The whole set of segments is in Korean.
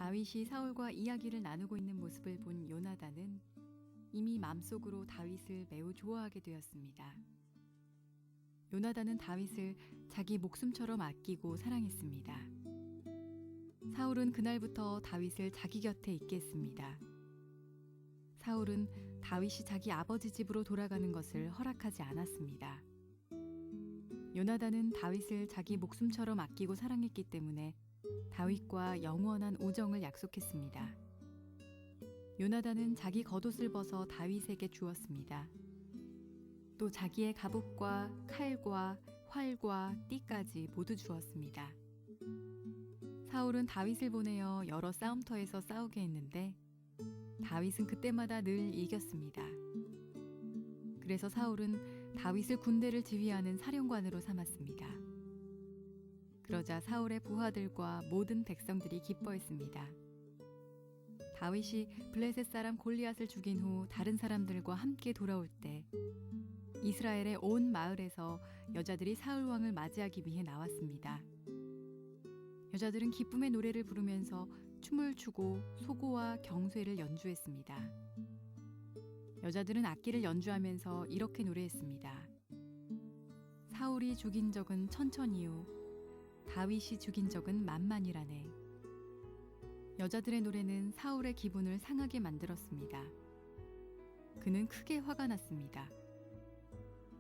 다윗이 사울과 이야기를 나누고 있는 모습을 본 요나단은 이미 맘속으로 다윗을 매우 좋아하게 되었습니다. 요나단은 다윗을 자기 목숨처럼 아끼고 사랑했습니다. 사울은 그날부터 다윗을 자기 곁에 있게 했습니다. 사울은 다윗이 자기 아버지 집으로 돌아가는 것을 허락하지 않았습니다. 요나단은 다윗을 자기 목숨처럼 아끼고 사랑했기 때문에 다윗과 영원한 우정을 약속했습니다. 요나단은 자기 겉옷을 벗어 다윗에게 주었습니다. 또 자기의 갑옷과 칼과 활과 띠까지 모두 주었습니다. 사울은 다윗을 보내어 여러 싸움터에서 싸우게 했는데 다윗은 그때마다 늘 이겼습니다. 그래서 사울은 다윗을 군대를 지휘하는 사령관으로 삼았습니다. 그러자 사울의 부하들과 모든 백성들이 기뻐했습니다. 다윗이 블레셋 사람 골리앗을 죽인 후 다른 사람들과 함께 돌아올 때 이스라엘의 온 마을에서 여자들이 사울 왕을 맞이하기 위해 나왔습니다. 여자들은 기쁨의 노래를 부르면서 춤을 추고 소고와 경쇠를 연주했습니다. 여자들은 악기를 연주하면서 이렇게 노래했습니다. 사울이 죽인 적은 천천히요, 다윗이 죽인 적은 만만이라네. 여자들의 노래는 사울의 기분을 상하게 만들었습니다. 그는 크게 화가 났습니다.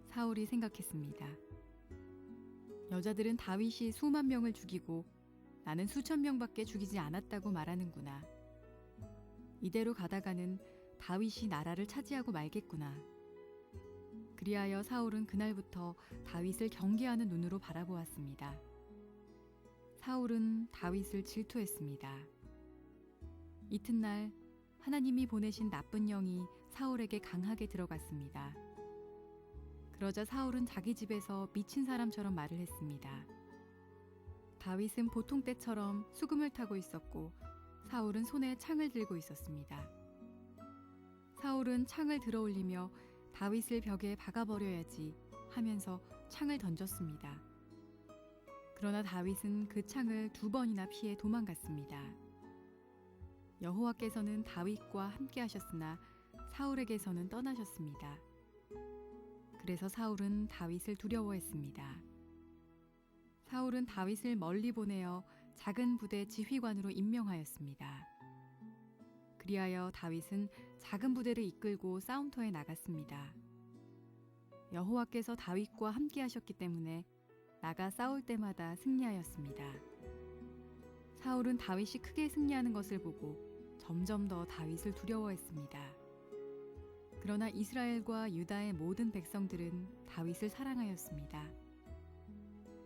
사울이 생각했습니다. 여자들은 다윗이 수만 명을 죽이고 나는 수천 명밖에 죽이지 않았다고 말하는구나. 이대로 가다가는 다윗이 나라를 차지하고 말겠구나. 그리하여 사울은 그날부터 다윗을 경계하는 눈으로 바라보았습니다. 사울은 다윗을 질투했습니다. 이튿날 하나님이 보내신 나쁜 영이 사울에게 강하게 들어갔습니다. 그러자 사울은 자기 집에서 미친 사람처럼 말을 했습니다. 다윗은 보통 때처럼 수금을 타고 있었고 사울은 손에 창을 들고 있었습니다. 사울은 창을 들어올리며 다윗을 벽에 박아버려야지 하면서 창을 던졌습니다. 그러나 다윗은 그 창을 2번이나 피해 도망갔습니다. 여호와께서는 다윗과 함께 하셨으나 사울에게서는 떠나셨습니다. 그래서 사울은 다윗을 두려워했습니다. 사울은 다윗을 멀리 보내어 작은 부대 지휘관으로 임명하였습니다. 그리하여 다윗은 작은 부대를 이끌고 싸움터에 나갔습니다. 여호와께서 다윗과 함께 하셨기 때문에 나가 싸울 때마다 승리하였습니다. 사울은 다윗이 크게 승리하는 것을 보고 점점 더 다윗을 두려워했습니다. 그러나 이스라엘과 유다의 모든 백성들은 다윗을 사랑하였습니다.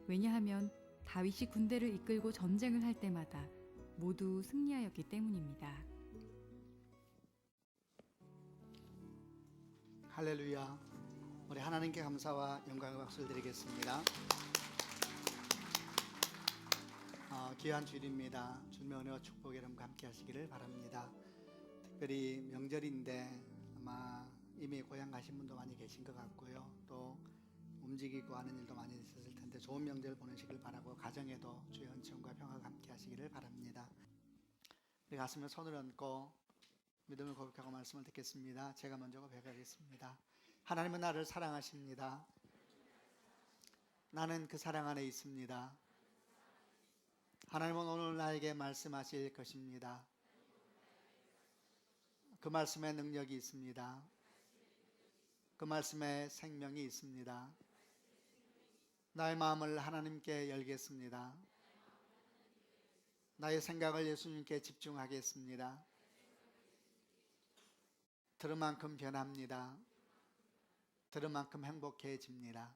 왜냐하면 다윗이 군대를 이끌고 전쟁을 할 때마다 모두 승리하였기 때문입니다. 할렐루야. 우리 하나님께 감사와 영광의 박수를 드리겠습니다. 귀한 주일입니다. 주님의 은혜와 축복이 여러분과 함께 하시기를 바랍니다. 특별히 명절인데 아마 이미 고향 가신 분도 많이 계신 것 같고요. 또 움직이고 하는 일도 많이 있었을 텐데 좋은 명절 보내시길 바라고 가정에도 주의 은총과 평화가 함께 하시기를 바랍니다. 우리 가슴에 손을 얹고 믿음을 고백하고 말씀을 듣겠습니다. 제가 먼저 고백하겠습니다. 하나님은 나를 사랑하십니다. 나는 그 사랑 안에 있습니다. 하나님은 오늘 나에게 말씀하실 것입니다. 그 말씀에 능력이 있습니다. 그 말씀에 생명이 있습니다. 나의 마음을 하나님께 열겠습니다. 나의 생각을 예수님께 집중하겠습니다. 들은 만큼 변합니다. 들은 만큼 행복해집니다.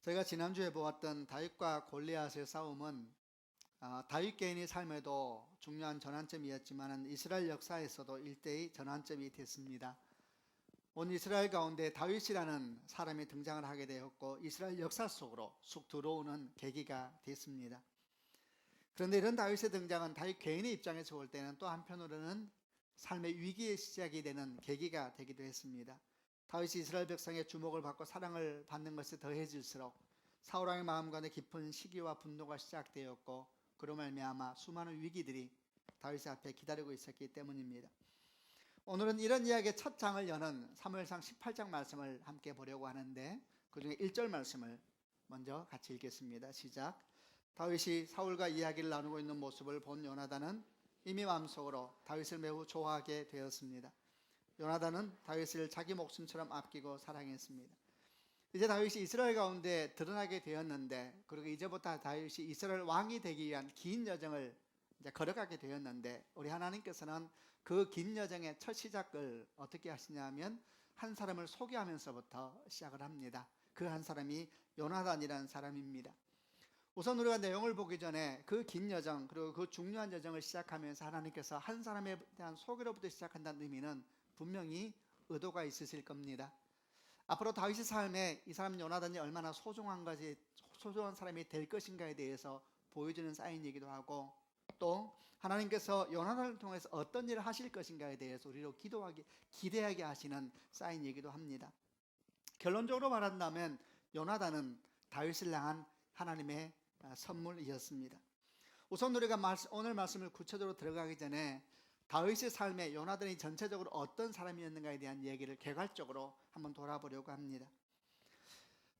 저희가 지난주에 보았던 다윗과 골리앗의 싸움은 다윗 개인의 삶에도 중요한 전환점이었지만 이스라엘 역사에서도 일대의 전환점이 됐습니다. 온 이스라엘 가운데 다윗이라는 사람이 등장을 하게 되었고 이스라엘 역사 속으로 쑥 들어오는 계기가 됐습니다. 그런데 이런 다윗의 등장은 다윗 개인의 입장에서 볼 때는 또 한편으로는 삶의 위기의 시작이 되는 계기가 되기도 했습니다. 다윗이 이스라엘 백성의 주목을 받고 사랑을 받는 것이 더해질수록 사울왕의 마음 간에 깊은 시기와 분노가 시작되었고 그로 말미암아 수많은 위기들이 다윗 앞에 기다리고 있었기 때문입니다. 오늘은 이런 이야기의 첫 장을 여는 사무엘상 18장 말씀을 함께 보려고 하는데 그중에 1절 말씀을 먼저 같이 읽겠습니다. 시작. 다윗이 사울과 이야기를 나누고 있는 모습을 본 요나단은 이미 마음속으로 다윗을 매우 좋아하게 되었습니다. 요나단은 다윗을 자기 목숨처럼 아끼고 사랑했습니다. 이제 다윗이 이스라엘 가운데 드러나게 되었는데, 그리고 이제부터 다윗이 이스라엘 왕이 되기 위한 긴 여정을 이제 걸어가게 되었는데, 우리 하나님께서는 그 긴 여정의 첫 시작을 어떻게 하시냐면 한 사람을 소개하면서부터 시작을 합니다. 그 한 사람이 요나단이라는 사람입니다. 우선 우리가 내용을 보기 전에 그 긴 여정, 그리고 그 중요한 여정을 시작하면서 하나님께서 한 사람에 대한 소개로부터 시작한다는 의미는 분명히 의도가 있으실 겁니다. 앞으로 다윗의 삶에 이 사람 요나단이 얼마나 소중한 사람이 될 것인가에 대해서 보여주는 사인이기도 하고, 또 하나님께서 요나단을 통해서 어떤 일을 하실 것인가에 대해서 우리로 기대하게 하시는 사인이기도 합니다. 결론적으로 말한다면 요나단은 다윗을 향한 하나님의 선물이었습니다. 우선 우리가 오늘 말씀을 구체적으로 들어가기 전에 다윗의 삶에 요나단이 전체적으로 어떤 사람이었는가에 대한 얘기를 개괄적으로 한번 돌아보려고 합니다.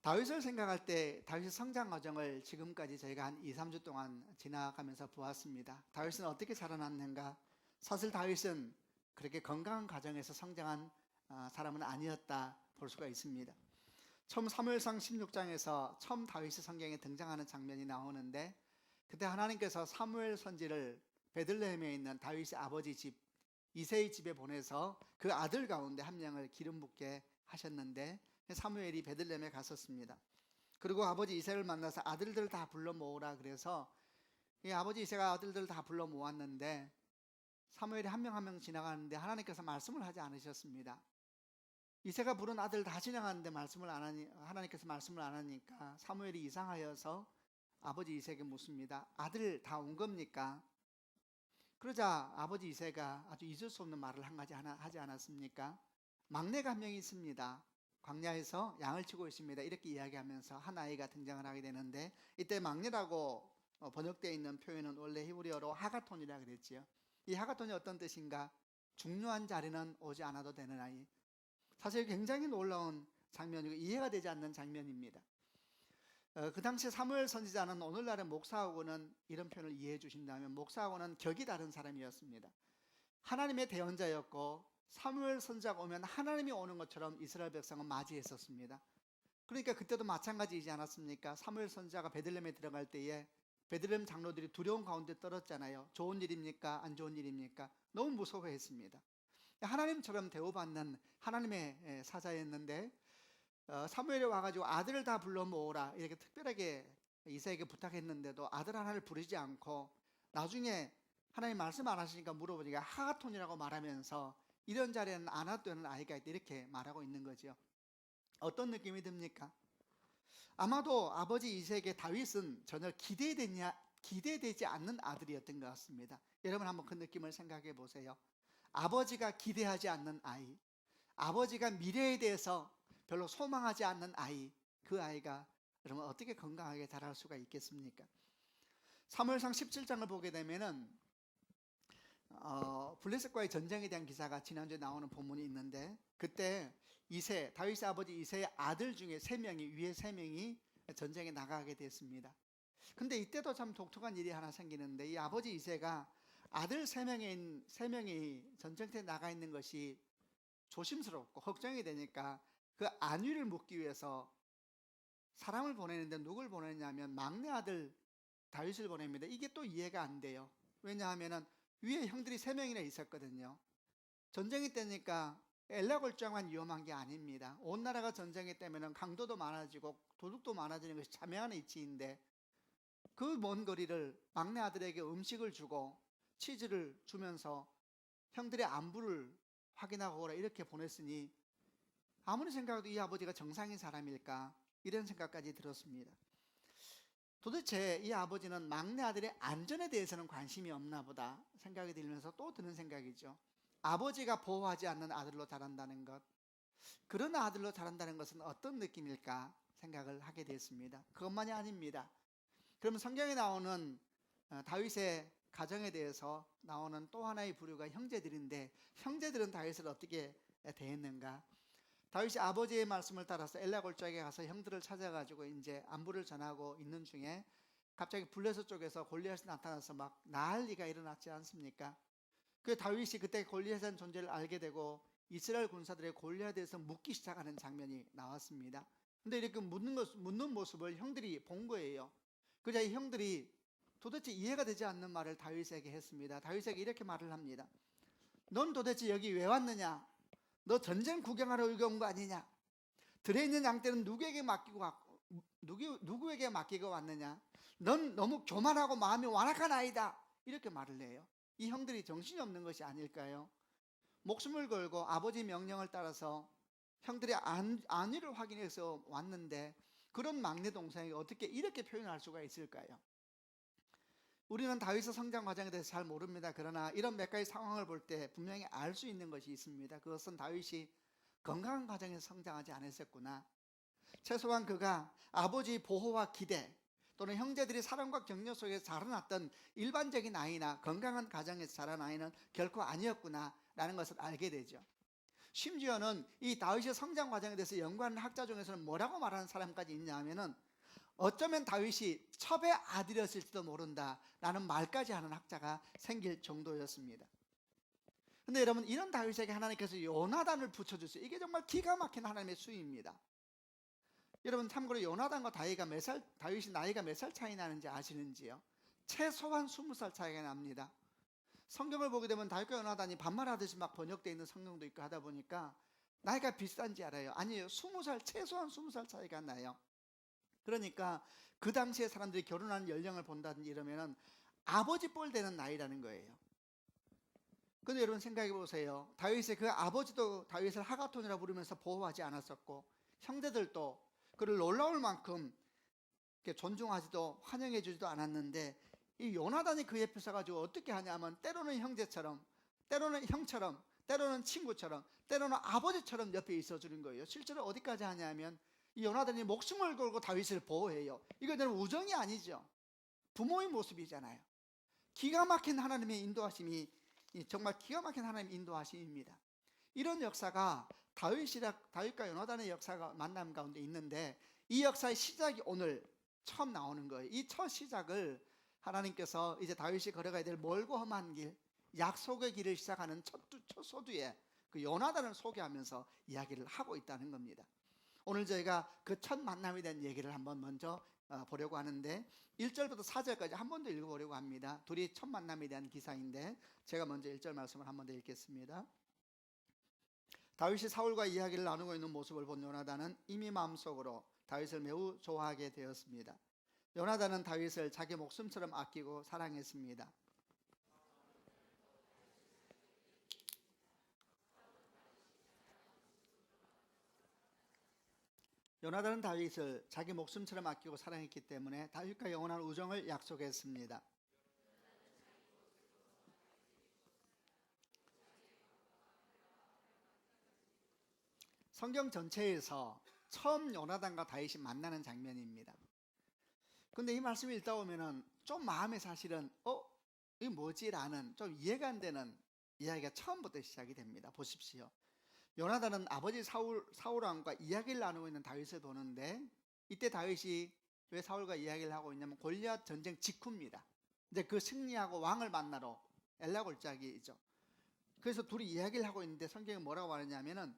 다윗을 생각할 때 다윗의 성장 과정을 지금까지 저희가 한 2, 3주 동안 지나가면서 보았습니다. 다윗은 어떻게 자라났는가? 사실 다윗은 그렇게 건강한 가정에서 성장한 사람은 아니었다 볼 수가 있습니다. 처음 사무엘상 16장에서 처음 다윗이 성경에 등장하는 장면이 나오는데, 그때 하나님께서 사무엘 선지를 베들레헴에 있는 다윗의 아버지 집 이새의 집에 보내서 그 아들 가운데 한 명을 기름 붓게 하셨는데, 사무엘이 베들레헴에 갔었습니다. 그리고 아버지 이새를 만나서 아들들 다 불러 모으라 그래서 이 아버지 이새가 아들들 다 불러 모았는데, 사무엘이 한 명 한 명 지나가는데 하나님께서 말씀을 하지 않으셨습니다. 이새가 부른 아들 다 지나가는데 하나님께서 말씀을 안 하니까 사무엘이 이상하여서 아버지 이새에게 묻습니다. 아들 다 온 겁니까? 그러자 아버지 이새가 아주 잊을 수 없는 말을 한 가지 하지 않았습니까? 막내가 한 명이 있습니다. 광야에서 양을 치고 있습니다. 이렇게 이야기하면서 한 아이가 등장을 하게 되는데, 이때 막내라고 번역되어 있는 표현은 원래 히브리어로 하가톤이라 그랬지요. 이 하가톤이 어떤 뜻인가? 중요한 자리는 오지 않아도 되는 아이. 사실 굉장히 놀라운 장면이고 이해가 되지 않는 장면입니다. 그 당시 사무엘 선지자는 오늘날의 목사하고는 이런 표현을 이해해 주신다면, 목사하고는 격이 다른 사람이었습니다. 하나님의 대언자였고 사무엘 선지자가 오면 하나님이 오는 것처럼 이스라엘 백성은 맞이했었습니다. 그러니까 그때도 마찬가지이지 않았습니까? 사무엘 선지자가 베들레헴에 들어갈 때에 베들레헴 장로들이 두려운 가운데 떨었잖아요. 좋은 일입니까? 안 좋은 일입니까? 너무 무서워했습니다. 하나님처럼 대우받는 하나님의 사자였는데, 사무엘이 와가지고 아들을 다 불러 모으라 이렇게 특별하게 이새에게 부탁했는데도 아들 하나를 부르지 않고, 나중에 하나님 말씀 안 하시니까 물어보니까 하가톤이라고 말하면서 이런 자리에는 안 와도 되는 아이가 있다 이렇게 말하고 있는 거죠. 어떤 느낌이 듭니까? 아마도 아버지 이새에게 다윗은 전혀 기대되지 않는 아들이었던 것 같습니다. 여러분 한번 그 느낌을 생각해 보세요. 아버지가 기대하지 않는 아이, 아버지가 미래에 대해서 별로 소망하지 않는 아이, 그 아이가 여러분 어떻게 건강하게 자랄 수가 있겠습니까? 사무엘상 17장을 보게 되면은 블레셋과의 전쟁에 대한 기사가 지난주에 나오는 본문이 있는데, 그때 다윗의 아버지 이새의 아들 중에 3명이 위에 3명이 전쟁에 나가게 됐습니다. 근데 이때도 참 독특한 일이 하나 생기는데, 이 아버지 이새가 아들 3명이 전쟁터에 나가 있는 것이 조심스럽고 걱정이 되니까 그 안위를 묻기 위해서 사람을 보내는데 누굴 보내냐면 막내 아들 다윗을 보냅니다. 이게 또 이해가 안 돼요. 왜냐하면 위에 형들이 3명이나 있었거든요. 전쟁이 때니까 엘라골장만 위험한 게 아닙니다. 온 나라가 전쟁이 때면 강도도 많아지고 도둑도 많아지는 것이 자명한 이치인데, 그 먼 거리를 막내 아들에게 음식을 주고 치즈를 주면서 형들의 안부를 확인하고 오라 이렇게 보냈으니 아무리 생각해도 이 아버지가 정상인 사람일까 이런 생각까지 들었습니다. 도대체 이 아버지는 막내 아들의 안전에 대해서는 관심이 없나 보다 생각이 들면서 또 드는 생각이죠. 아버지가 보호하지 않는 아들로 자란다는 것, 그런 아들로 자란다는 것은 어떤 느낌일까 생각을 하게 됐습니다. 그것만이 아닙니다. 그럼 성경에 나오는 다윗의 가정에 대해서 나오는 또 하나의 부류가 형제들인데, 형제들은 다윗을 어떻게 대했는가? 다윗이 아버지의 말씀을 따라서 엘라 골짜기에 가서 형들을 찾아가지고 이제 안부를 전하고 있는 중에 갑자기 블레셋 쪽에서 골리앗이 나타나서 막 난리가 일어났지 않습니까? 그 다윗이 그때 골리앗의 존재를 알게 되고 이스라엘 군사들의 골리앗에 대해서 묻기 시작하는 장면이 나왔습니다. 근데 이렇게 묻는 모습을 형들이 본 거예요. 그래서 이 형들이 도대체 이해가 되지 않는 말을 다윗에게 했습니다. 다윗에게 이렇게 말을 합니다. 넌 도대체 여기 왜 왔느냐? 너 전쟁 구경하러 여기 온 거 아니냐? 들에 있는 양떼는 누구에게 맡기고 왔느냐? 넌 너무 교만하고 마음이 완악한 아이다. 이렇게 말을 해요. 이 형들이 정신이 없는 것이 아닐까요? 목숨을 걸고 아버지 명령을 따라서 형들의 안위를 확인해서 왔는데, 그런 막내 동생이 어떻게 이렇게 표현할 수가 있을까요? 우리는 다윗의 성장 과정에 대해서 잘 모릅니다. 그러나 이런 몇 가지 상황을 볼 때 분명히 알 수 있는 것이 있습니다. 그것은 다윗이 건강한 과정에서 성장하지 않았었구나. 최소한 그가 아버지 보호와 기대 또는 형제들이 사랑과 격려 속에서 자라났던 일반적인 아이나 건강한 가정에서 자란 아이는 결코 아니었구나 라는 것을 알게 되죠. 심지어는 이 다윗의 성장 과정에 대해서 연구하는 학자 중에서는 뭐라고 말하는 사람까지 있냐 하면은, 어쩌면 다윗이 첩의 아들이었을지도 모른다 라는 말까지 하는 학자가 생길 정도였습니다. 근데 여러분, 이런 다윗에게 하나님께서 요나단을 붙여주세요. 이게 정말 기가 막힌 하나님의 수위입니다. 여러분, 참고로 요나단과 다윗이 나이가 몇 살 차이 나는지 아시는지요? 최소한 20살 차이가 납니다. 성경을 보게 되면 다윗과 요나단이 반말하듯이 막 번역되어 있는 성경도 있고 하다 보니까 나이가 비슷한지 알아요. 아니에요. 20살, 최소한 20살 차이가 나요. 그러니까 그 당시에 사람들이 결혼하는 연령을 본다든지 이러면은 아버지 뻘 되는 나이라는 거예요. 근데 여러분 생각해 보세요. 다윗의 그 아버지도 다윗을 하가톤이라 부르면서 보호하지 않았었고, 형제들도 그를 놀라울 만큼 존중하지도 환영해 주지도 않았는데, 이 요나단이 그 옆에 서가지고 어떻게 하냐면, 때로는 형제처럼, 때로는 형처럼, 때로는 친구처럼, 때로는 아버지처럼 옆에 있어주는 거예요. 실제로 어디까지 하냐면, 이 요나단이 목숨을 걸고 다윗을 보호해요. 이거는 우정이 아니죠. 부모의 모습이잖아요. 기가 막힌 하나님의 인도하심이, 정말 기가 막힌 하나님의 인도하심입니다. 이런 역사가 다윗과 요나단의 역사가 만남 가운데 있는데, 이 역사의 시작이 오늘 처음 나오는 거예요. 이 첫 시작을 하나님께서 이제 다윗이 걸어가야 될 멀고 험한 길, 약속의 길을 시작하는 첫 소두에 그 요나단을 소개하면서 이야기를 하고 있다는 겁니다. 오늘 저희가 그 첫 만남에 대한 얘기를 한번 먼저 보려고 하는데, 1절부터 4절까지 한 번 더 읽어보려고 합니다. 둘이 첫 만남에 대한 기사인데, 제가 먼저 1절 말씀을 한 번 더 읽겠습니다. 다윗이 사울과 이야기를 나누고 있는 모습을 본 요나단은 이미 마음속으로 다윗을 매우 좋아하게 되었습니다. 요나단은 다윗을 자기 목숨처럼 아끼고 사랑했습니다. 요나단은 다윗을 자기 목숨처럼 아끼고 사랑했기 때문에 다윗과 영원한 우정을 약속했습니다. 성경 전체에서 처음 요나단과 다윗이 만나는 장면입니다. 근데 이 말씀을 읽다 보면은 좀 마음에 사실은 이게 뭐지? 라는 좀 이해가 안 되는 이야기가 처음부터 시작이 됩니다. 보십시오. 요나단은 아버지 사울왕과 이야기를 나누고 있는 다윗을 보는데, 이때 다윗이 왜 사울과 이야기를 하고 있냐면 골리앗 전쟁 직후입니다. 이제 그 승리하고 왕을 만나러 엘라 골짜기이죠. 그래서 둘이 이야기를 하고 있는데 성경이 뭐라고 말하냐면은,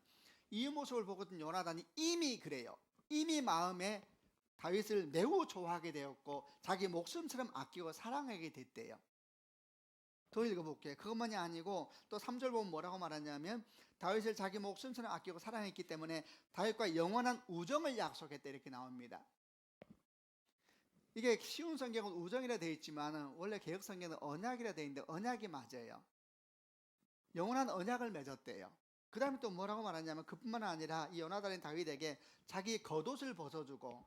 이 모습을 보거든 요나단이 이미 그래요. 이미 마음에 다윗을 매우 좋아하게 되었고 자기 목숨처럼 아끼고 사랑하게 됐대요. 더 읽어볼게요. 그것만이 아니고 또 3절 보면 뭐라고 말하냐면, 다윗을 자기 목숨처럼 아끼고 사랑했기 때문에 다윗과 영원한 우정을 약속했다 이렇게 나옵니다. 이게 쉬운 성경은 우정이라 되어 있지만 원래 개혁 성경은 언약이라 되어 있는데 언약이 맞아요. 영원한 언약을 맺었대요. 그 다음에 또 뭐라고 말하냐면, 그뿐만 아니라 이 요나단이 다윗에게 자기 겉옷을 벗어주고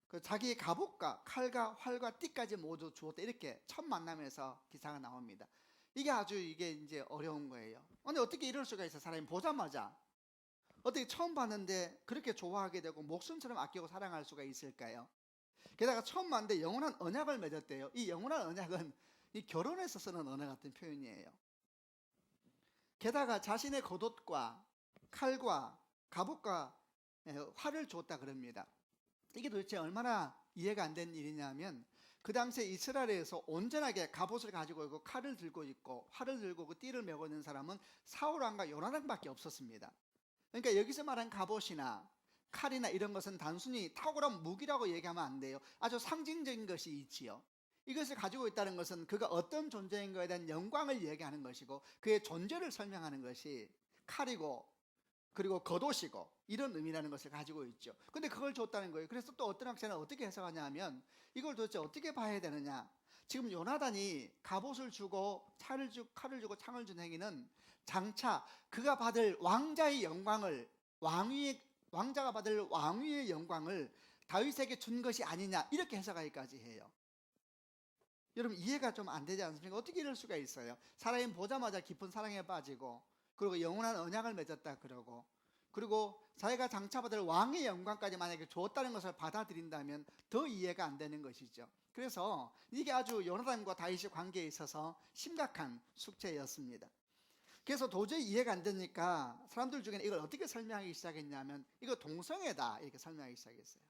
그 자기의 갑옷과 칼과 활과 띠까지 모두 주었다 이렇게 첫 만남에서 기사가 나옵니다. 이게 이제 어려운 거예요. 근데 어떻게 이럴 수가 있어? 사람이 보자마자 어떻게 처음 봤는데 그렇게 좋아하게 되고 목숨처럼 아끼고 사랑할 수가 있을까요? 게다가 처음 만났는데 영원한 언약을 맺었대요. 이 영원한 언약은 이 결혼에서 쓰는 언약 같은 표현이에요. 게다가 자신의 겉옷과 칼과 갑옷과 활을 줬다 그럽니다. 이게 도대체 얼마나 이해가 안 되는 일이냐면 그 당시에 이스라엘에서 온전하게 갑옷을 가지고 있고 칼을 들고 있고 활을 들고 그 띠를 메고 있는 사람은 사울 왕과 요나단밖에 없었습니다. 그러니까 여기서 말한 갑옷이나 칼이나 이런 것은 단순히 탁월한 무기라고 얘기하면 안 돼요. 아주 상징적인 것이 있지요. 이것을 가지고 있다는 것은 그가 어떤 존재인 것에 대한 영광을 얘기하는 것이고 그의 존재를 설명하는 것이 칼이고 그리고 겉옷이고 이런 의미라는 것을 가지고 있죠. 근데 그걸 줬다는 거예요. 그래서 또 어떤 학자는 어떻게 해석하냐 하면 이걸 도대체 어떻게 봐야 되느냐. 지금 요나단이 갑옷을 주고 칼을 주고 창을 준 행위는 장차 그가 받을 왕자의 영광을 왕자가 받을 왕위의 영광을 다윗에게 준 것이 아니냐 이렇게 해석하기까지 해요. 여러분 이해가 좀 안 되지 않습니까? 어떻게 이럴 수가 있어요? 사람이 보자마자 깊은 사랑에 빠지고 그리고 영원한 언약을 맺었다 그러고 그리고 자기가 장차 받을 왕의 영광까지 만약에 주었다는 것을 받아들인다면 더 이해가 안 되는 것이죠. 그래서 이게 아주 요나단과 다윗의 관계에 있어서 심각한 숙제였습니다. 그래서 도저히 이해가 안 되니까 사람들 중에는 이걸 어떻게 설명하기 시작했냐면 이거 동성애다 이렇게 설명하기 시작했어요.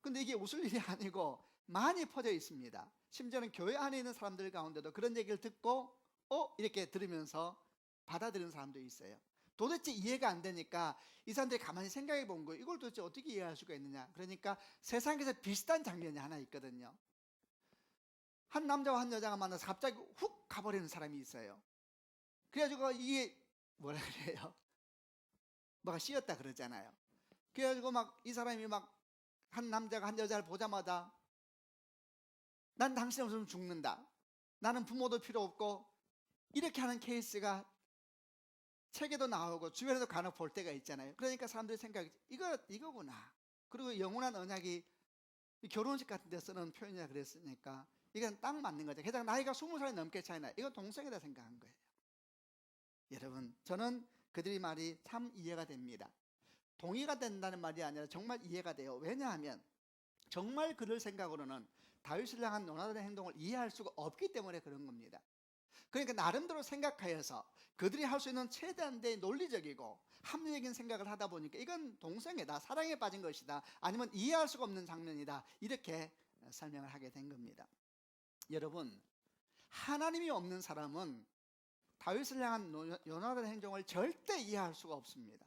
근데 이게 웃을 일이 아니고 많이 퍼져 있습니다. 심지어는 교회 안에 있는 사람들 가운데도 그런 얘기를 듣고 이렇게 들으면서 받아들이는 사람도 있어요. 도대체 이해가 안 되니까 이 사람들이 가만히 생각해 본 거예요. 이걸 도대체 어떻게 이해할 수가 있느냐. 그러니까 세상에서 비슷한 장면이 하나 있거든요. 한 남자와 한 여자가 만나서 갑자기 훅 가버리는 사람이 있어요. 그래가지고 이게 뭐라 그래요? 뭐가 씌었다 그러잖아요. 그래가지고 막 이 사람이 막 한 남자가 한 여자를 보자마자 난 당신 없으면 죽는다. 나는 부모도 필요 없고 이렇게 하는 케이스가 책에도 나오고 주변에도 간혹 볼 때가 있잖아요. 그러니까 사람들이 생각이 이거구나. 그리고 영원한 언약이 결혼식 같은 데 쓰는 표현이라 그랬으니까 이건 딱 맞는 거죠. 게다가 나이가 20살이 넘게 차이나 이건 동성이다 생각한 거예요. 여러분 저는 그들의 말이 참 이해가 됩니다. 동의가 된다는 말이 아니라 정말 이해가 돼요. 왜냐하면 정말 그들 생각으로는 다윗을 향한 요나단의 행동을 이해할 수가 없기 때문에 그런 겁니다. 그러니까 나름대로 생각하여서 그들이 할 수 있는 최대한의 논리적이고 합리적인 생각을 하다 보니까 이건 동성애다, 사랑에 빠진 것이다, 아니면 이해할 수가 없는 장면이다 이렇게 설명을 하게 된 겁니다. 여러분 하나님이 없는 사람은 다윗을 향한 요나단의 행동을 절대 이해할 수가 없습니다.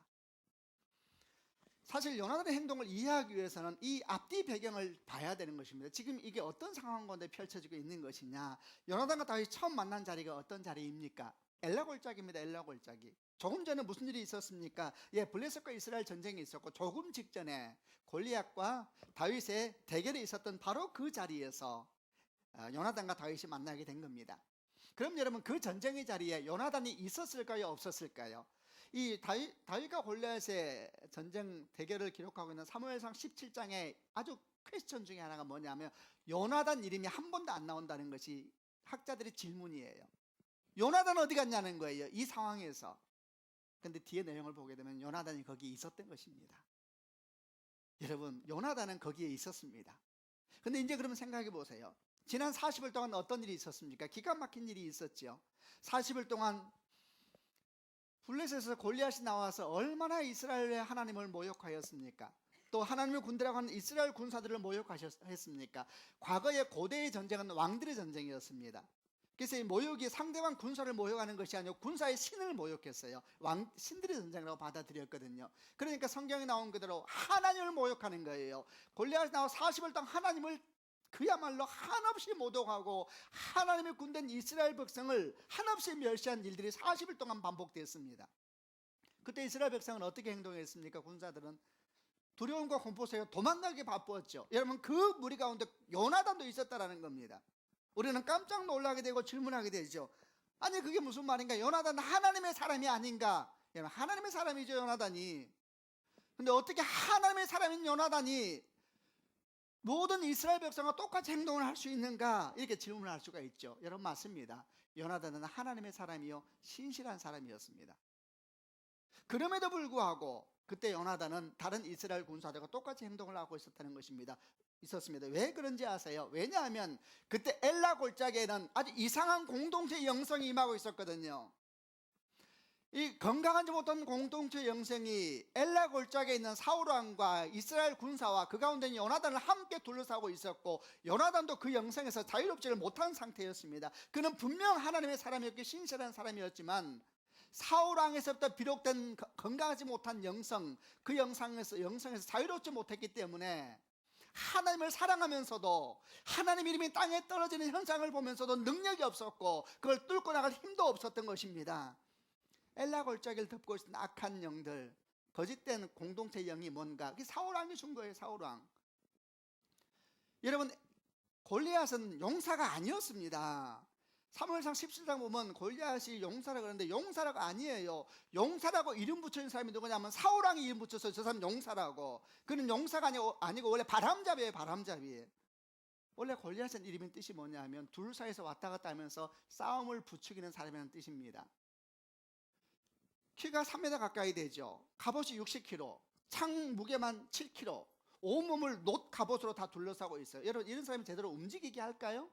사실 요나단의 행동을 이해하기 위해서는 이 앞뒤 배경을 봐야 되는 것입니다. 지금 이게 어떤 상황 가운데 펼쳐지고 있는 것이냐. 요나단과 다윗이 처음 만난 자리가 어떤 자리입니까? 엘라 골짜기입니다. 엘라 골짜기. 조금 전에 무슨 일이 있었습니까? 블레셋과 이스라엘 전쟁이 있었고 조금 직전에 골리앗과 다윗의 대결이 있었던 바로 그 자리에서 요나단과 다윗이 만나게 된 겁니다. 그럼 여러분 그 전쟁의 자리에 요나단이 있었을까요? 없었을까요? 이 다윗과 골리앗의 전쟁 대결을 기록하고 있는 사무엘상 17장의 아주 퀘스천 중에 하나가 뭐냐면 요나단 이름이 한 번도 안 나온다는 것이 학자들의 질문이에요. 요나단 어디 갔냐는 거예요. 이 상황에서. 근데 뒤에 내용을 보게 되면 요나단이 거기에 있었던 것입니다. 여러분 요나단은 거기에 있었습니다. 근데 이제 그러면 생각해 보세요. 지난 40일 동안 어떤 일이 있었습니까? 기가 막힌 일이 있었죠. 40일 동안 블레셋에서 골리앗이 나와서 얼마나 이스라엘의 하나님을 모욕하였습니까? 또 하나님의 군대라고 하는 이스라엘 군사들을 모욕했습니까? 과거의 고대의 전쟁은 왕들의 전쟁이었습니다. 그래서 이 모욕이 상대방 군사를 모욕하는 것이 아니고 군사의 신을 모욕했어요. 신들의 전쟁이라고 받아들였거든요. 그러니까 성경에 나온 그대로 하나님을 모욕하는 거예요. 골리앗이 나와 40일 동안 하나님을 그야말로 한없이 모독하고 하나님의 군대인 이스라엘 백성을 한없이 멸시한 일들이 40일 동안 반복됐습니다. 그때 이스라엘 백성은 어떻게 행동했습니까? 군사들은 두려움과 공포 속에 도망가기 바빴죠. 여러분 그 무리 가운데 요나단도 있었다라는 겁니다. 우리는 깜짝 놀라게 되고 질문하게 되죠. 아니 그게 무슨 말인가? 요나단 하나님의 사람이 아닌가? 여러분 하나님의 사람이죠 요나단이. 근데 어떻게 하나님의 사람인 요나단이 모든 이스라엘 백성과 똑같이 행동을 할 수 있는가? 이렇게 질문을 할 수가 있죠. 여러분 맞습니다. 요나단은 하나님의 사람이요 신실한 사람이었습니다. 그럼에도 불구하고 그때 요나단은 다른 이스라엘 군사들과 똑같이 행동을 하고 있었습니다. 왜 그런지 아세요? 왜냐하면 그때 엘라 골짜기에는 아주 이상한 공동체 영성이 임하고 있었거든요. 이 건강하지 못한 공동체 영성이 엘라 골짜기에 있는 사울 왕과 이스라엘 군사와 그 가운데 요나단을 함께 둘러싸고 있었고, 요나단도 그 영성에서 자유롭지를 못한 상태였습니다. 그는 분명 하나님의 사람이었기 신실한 사람이었지만 사울 왕에서부터 비롯된 건강하지 못한 영성, 그 영성에서 자유롭지 못했기 때문에 하나님을 사랑하면서도 하나님 이름이 땅에 떨어지는 현상을 보면서도 능력이 없었고 그걸 뚫고 나갈 힘도 없었던 것입니다. 엘라 골짜기를 덮고 있는 악한 영들, 거짓된 공동체 영이 뭔가, 그게 사울 왕이 준 거예요. 사울 왕. 여러분, 골리앗은 용사가 아니었습니다. 사무엘상 17장 보면 골리앗이 용사라 그러는데 용사라고 아니에요. 용사라고 이름 붙여준 사람이 누구냐면 사울 왕이 이름 붙였어요. 저 사람 용사라고. 그는 용사가 아니고 원래 바람잡이에요. 바람잡이. 원래 골리앗은 이름의 뜻이 뭐냐면 둘 사이에서 왔다 갔다 하면서 싸움을 부추기는 사람이라는 뜻입니다. 키가 3m 가까이 되죠. 갑옷이 60kg, 창 무게만 7kg, 온몸을 놋 갑옷으로 다 둘러싸고 있어요. 여러분, 이런 사람이 제대로 움직이게 할까요?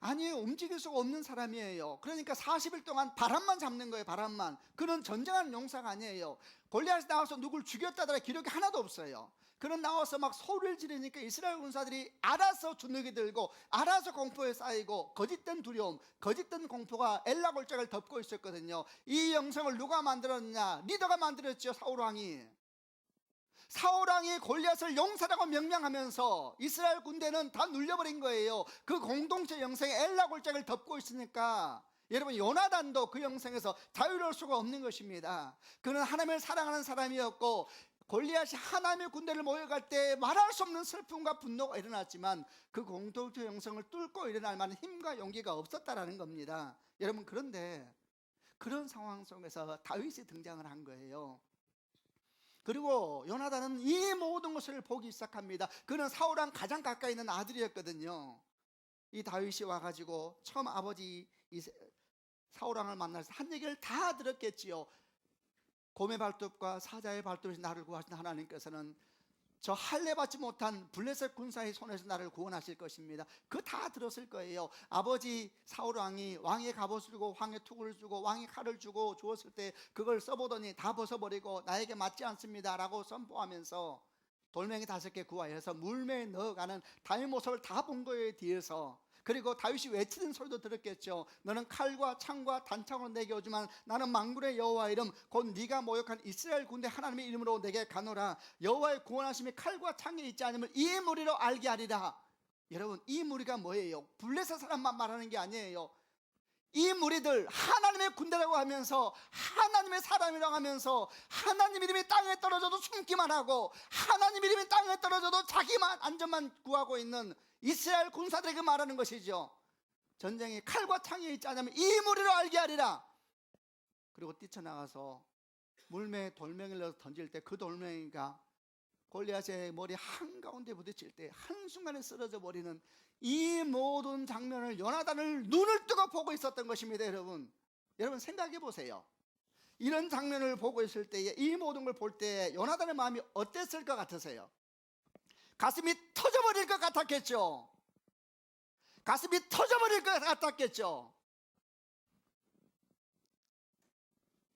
아니에요. 움직일 수가 없는 사람이에요. 그러니까 40일 동안 바람만 잡는 거예요. 바람만. 그는 전쟁하는 용사가 아니에요. 골리앗이 나와서 누굴 죽였다더라 기록이 하나도 없어요. 그는 나와서 막 소리를 지르니까 이스라엘 군사들이 알아서 주눅이 들고 알아서 공포에 쌓이고 거짓된 두려움, 거짓된 공포가 엘라 골짜기를 덮고 있었거든요. 이 영성을 누가 만들었냐? 리더가 만들었죠. 사울왕이. 사울왕이 골리앗을 용사라고 명명하면서 이스라엘 군대는 다 눌려버린 거예요. 그 공동체 영성에 엘라 골짜기를 덮고 있으니까 여러분, 요나단도 그 영성에서 자유로울 수가 없는 것입니다. 그는 하나님을 사랑하는 사람이었고 골리앗이 하나님의 군대를 모여갈 때 말할 수 없는 슬픔과 분노가 일어났지만 그 공동체 영성을 뚫고 일어날 만한 힘과 용기가 없었다라는 겁니다. 여러분, 그런데 그런 상황 속에서 다윗이 등장을 한 거예요. 그리고 요나단은 이 모든 것을 보기 시작합니다. 그는 사울왕 가장 가까이 있는 아들이었거든요. 이 다윗이 와가지고 처음 아버지 사울왕을 만나서 한 얘기를 다 들었겠지요. 곰의 발톱과 사자의 발톱에서 나를 구하신 하나님께서는 저 할례 받지 못한 블레셋 군사의 손에서 나를 구원하실 것입니다. 그거 다 들었을 거예요. 아버지 사울왕이 왕의 갑옷을 주고 왕의 투구를 주고 왕의 칼을 주고 주었을 때 그걸 써보더니 다 벗어버리고 나에게 맞지 않습니다 라고 선포하면서 돌멩이 5개 구하여서 물매에 넣어가는 다윗 모습을 다 본 거에 뒤에서, 그리고 다윗이 외치는 소리도 들었겠죠. 너는 칼과 창과 단창으로 내게 오지만 나는 만군의 여호와 이름 곧 네가 모욕한 이스라엘 군대 하나님의 이름으로 내게 가노라. 여호와의 구원하심이 칼과 창에 있지 않으면 이 무리로 알게 하리라. 여러분, 이 무리가 뭐예요? 블레셋 사람만 말하는 게 아니에요. 이 무리들 하나님의 군대라고 하면서 하나님의 사람이라고 하면서 하나님 이름이 땅에 떨어져도 숨기만 하고 하나님 이름이 땅에 떨어져도 자기만 안전만 구하고 있는 이스라엘 군사들에게 말하는 것이죠. 전쟁이 칼과 창에 있지 않으면 이 무리로 알게 하리라. 그리고 뛰쳐나가서 물매에 돌멩이를 넣어서 던질 때 그 돌멩이가 골리앗의 머리 한가운데 부딪힐 때 한순간에 쓰러져 버리는 이 모든 장면을 요나단을 눈을 뜨고 보고 있었던 것입니다. 여러분 생각해 보세요. 이런 장면을 보고 있을 때에 이 모든 걸 볼 때 요나단의 마음이 어땠을 것 같으세요? 가슴이 터져버릴 것 같았겠죠. 가슴이 터져버릴 것 같았겠죠.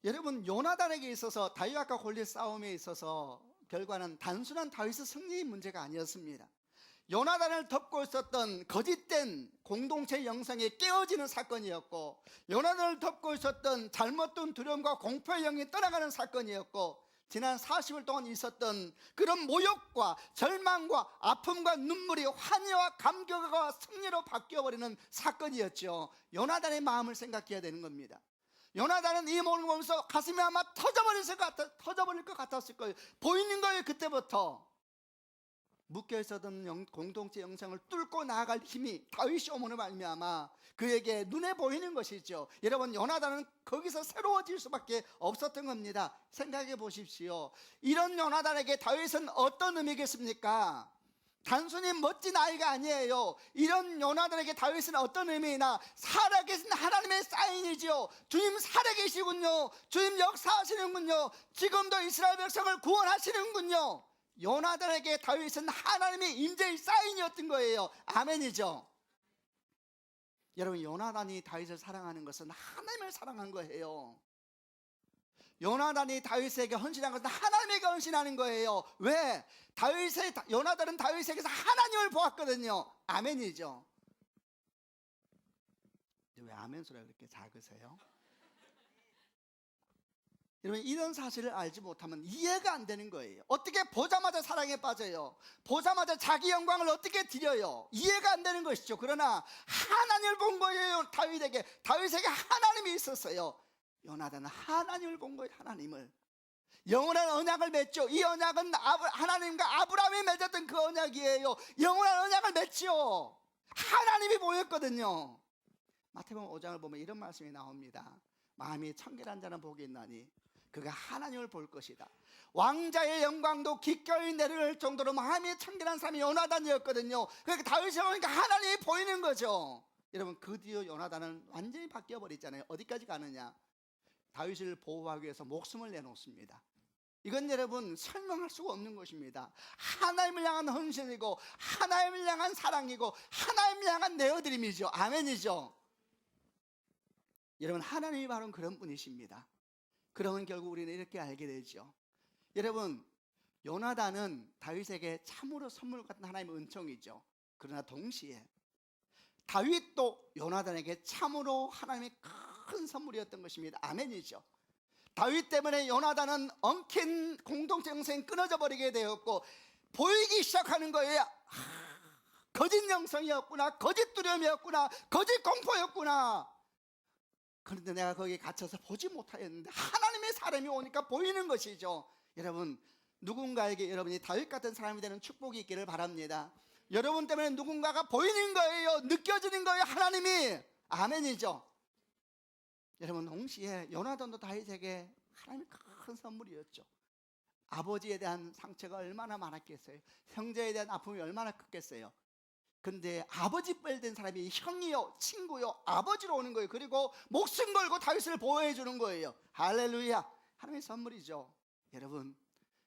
여러분, 요나단에게 있어서 다윗과 골리앗 싸움에 있어서 결과는 단순한 다윗의 승리의 문제가 아니었습니다. 요나단을 덮고 있었던 거짓된 공동체 영성이 깨어지는 사건이었고, 요나단을 덮고 있었던 잘못된 두려움과 공포의 영이 떠나가는 사건이었고, 지난 40일 동안 있었던 그런 모욕과 절망과 아픔과 눈물이 환희와 감격과 승리로 바뀌어버리는 사건이었죠. 요나단의 마음을 생각해야 되는 겁니다. 요나단은 이 모습을 보면서 가슴이 아마 터져버릴 것 같았을 거예요. 보이는 거예요. 그때부터 묶여 있었던 공동체 영성을 뚫고 나아갈 힘이 다윗이 오므로 말미암아 그에게 눈에 보이는 것이죠. 여러분, 요나단은 거기서 새로워질 수밖에 없었던 겁니다. 생각해 보십시오. 이런 요나단에게 다윗은 어떤 의미겠습니까? 단순히 멋진 아이가 아니에요. 이런 요나단에게 다윗은 어떤 의미이나 살아계신 하나님의 사인이지요. 주님 살아계시군요. 주님 역사하시는군요. 지금도 이스라엘 백성을 구원하시는군요. 요나단에게 다윗은 하나님의 임재의 사인이었던 거예요. 아멘이죠. 여러분, 요나단이 다윗을 사랑하는 것은 하나님을 사랑한 거예요. 요나단이 다윗에게 헌신한 것은 하나님에게 헌신하는 거예요. 왜? 요나단은 다윗에게서 하나님을 보았거든요. 아멘이죠. 왜 아멘 소리가 그렇게 작으세요? 여러분, 이런 사실을 알지 못하면 이해가 안 되는 거예요. 어떻게 보자마자 사랑에 빠져요? 보자마자 자기 영광을 어떻게 드려요? 이해가 안 되는 것이죠. 그러나 하나님을 본 거예요. 다윗에게 하나님이 있었어요. 요나단은 하나님을 본 거예요. 하나님을. 영원한 언약을 맺죠. 이 언약은 하나님과 아브라함이 맺었던 그 언약이에요. 영원한 언약을 맺죠. 하나님이 보였거든요. 마태복음 5장을 보면 이런 말씀이 나옵니다. 마음이 청결한 자는 복이 있나니 그가 하나님을 볼 것이다. 왕자의 영광도 기꺼이 내려올 정도로 마음이 청결한 사람이 요나단이었거든요. 그러니까 다윗이 보니까 하나님이 보이는 거죠. 여러분, 그 뒤에 요나단은 완전히 바뀌어 버리잖아요. 어디까지 가느냐? 다윗을 보호하기 위해서 목숨을 내놓습니다. 이건 여러분 설명할 수가 없는 것입니다. 하나님을 향한 헌신이고 하나님을 향한 사랑이고 하나님을 향한 내어드림이죠. 아멘이죠. 여러분, 하나님이 바로 그런 분이십니다. 그러면 결국 우리는 이렇게 알게 되죠. 여러분, 요나단은 다윗에게 참으로 선물 같은 하나님의 은총이죠. 그러나 동시에 다윗도 요나단에게 참으로 하나님의 큰 선물이었던 것입니다. 아멘이죠. 다윗 때문에 요나단은 엉킨 공동체 영생이 끊어져 버리게 되었고 보이기 시작하는 거예요. 거짓 영성이었구나, 거짓 두려움이었구나, 거짓 공포였구나. 그런데 내가 거기에 갇혀서 보지 못하였는데 하나님의 사람이 오니까 보이는 것이죠. 여러분, 누군가에게 여러분이 다윗 같은 사람이 되는 축복이 있기를 바랍니다. 여러분 때문에 누군가가 보이는 거예요. 느껴지는 거예요. 하나님이. 아멘이죠. 여러분, 동시에 요나단도 다윗에게 하나님의 큰 선물이었죠. 아버지에 대한 상처가 얼마나 많았겠어요. 형제에 대한 아픔이 얼마나 컸겠어요. 근데 아버지 뻘된 사람이 형이요, 친구요, 아버지로 오는 거예요. 그리고 목숨 걸고 다윗을 보호해 주는 거예요. 할렐루야. 하나님의 선물이죠. 여러분,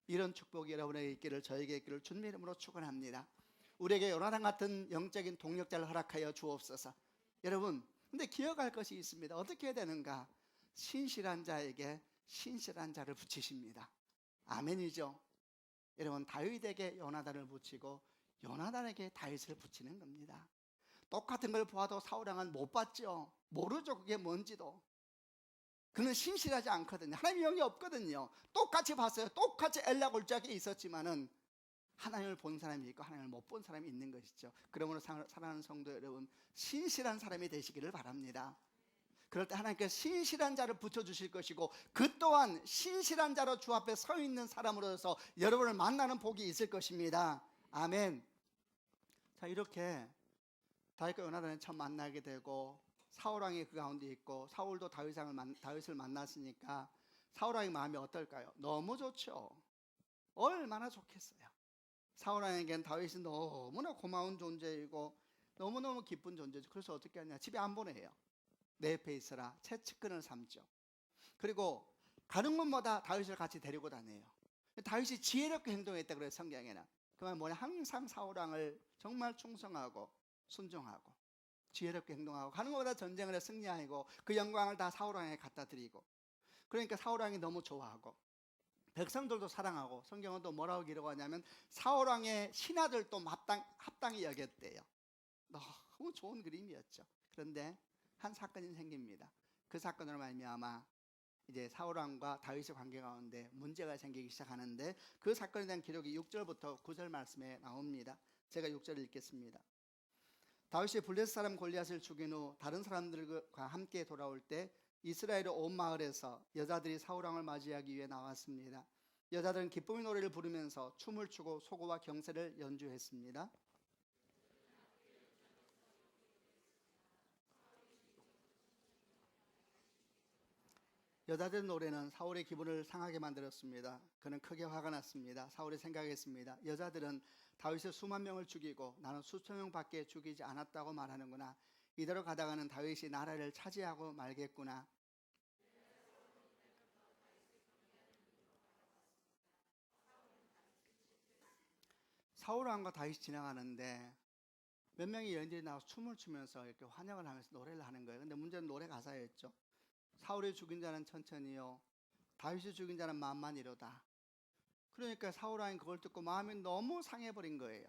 이런 축복이 여러분에게 있기를, 저에게 있기를 주님의 이름으로 축원합니다. 우리에게 요나단 같은 영적인 동력자를 허락하여 주옵소서. 여러분, 근데 기억할 것이 있습니다. 어떻게 해야 되는가? 신실한 자에게 신실한 자를 붙이십니다. 아멘이죠. 여러분, 다윗에게 요나단을 붙이고 요나단에게 다윗을 붙이는 겁니다. 똑같은 걸 보아도 사울왕은 못 봤죠. 모르죠, 그게 뭔지도. 그는 신실하지 않거든요. 하나님의 영이 없거든요. 똑같이 봤어요. 똑같이 엘라 골짜기에 있었지만은 하나님을 본 사람이 있고 하나님을 못 본 사람이 있는 것이죠. 그러므로 사랑하는 성도 여러분, 신실한 사람이 되시기를 바랍니다. 그럴 때 하나님께서 신실한 자를 붙여주실 것이고 그 또한 신실한 자로 주 앞에 서 있는 사람으로서 여러분을 만나는 복이 있을 것입니다. 아멘. 자, 이렇게 다윗과 요나단을 처음 만나게 되고 사울왕이 그 가운데 있고 사울도 다윗을 만났으니까 사울왕의 마음이 어떨까요? 너무 좋죠. 얼마나 좋겠어요. 사울왕에겐 다윗이 너무나 고마운 존재이고 너무너무 기쁜 존재죠. 그래서 어떻게 하냐? 집에 안 보내요. 내 옆에 있어라. 채찍근을 삼죠. 그리고 가는 곳마다 다윗을 같이 데리고 다녀요. 다윗이 지혜롭게 행동했다 그래요, 성경에는. 그 말 뭐냐? 항상 사울왕을 정말 충성하고 순종하고 지혜롭게 행동하고 가는 곳마다 전쟁을 해 승리하고 그 영광을 다 사울왕에게 갖다 드리고, 그러니까 사울왕이 너무 좋아하고 백성들도 사랑하고, 성경은 또 뭐라고 기록하냐면 사울왕의 신하들도 합당히 여겼대요. 너무 좋은 그림이었죠. 그런데 한 사건이 생깁니다. 그 사건으로 말미암아 이제 사울왕과 다윗의 관계 가운데 문제가 생기기 시작하는데, 그 사건에 대한 기록이 6절부터 9절 말씀에 나옵니다. 제가 6절을 읽겠습니다. 다윗이 블레셋 사람 골리앗을 죽인 후 다른 사람들과 함께 돌아올 때 이스라엘의 온 마을에서 여자들이 사울왕을 맞이하기 위해 나왔습니다. 여자들은 기쁨의 노래를 부르면서 춤을 추고 소고와 경세를 연주했습니다. 여자들 노래는 사울의 기분을 상하게 만들었습니다. 그는 크게 화가 났습니다. 사울이 생각했습니다. 여자들은 다윗의 수만 명을 죽이고 나는 수천 명밖에 죽이지 않았다고 말하는구나. 이대로 가다가는 다윗이 나라를 차지하고 말겠구나. 사울 왕과 다윗이 지나가는데 몇 명의 여인들이 나와서 춤을 추면서 이렇게 환영을 하면서 노래를 하는 거예요. 근데 문제는 노래 가사였죠. 사울이 죽인 자는 천천히요, 다윗이 죽인 자는 만만이로다. 그러니까 사울 왕이 그걸 듣고 마음이 너무 상해버린 거예요.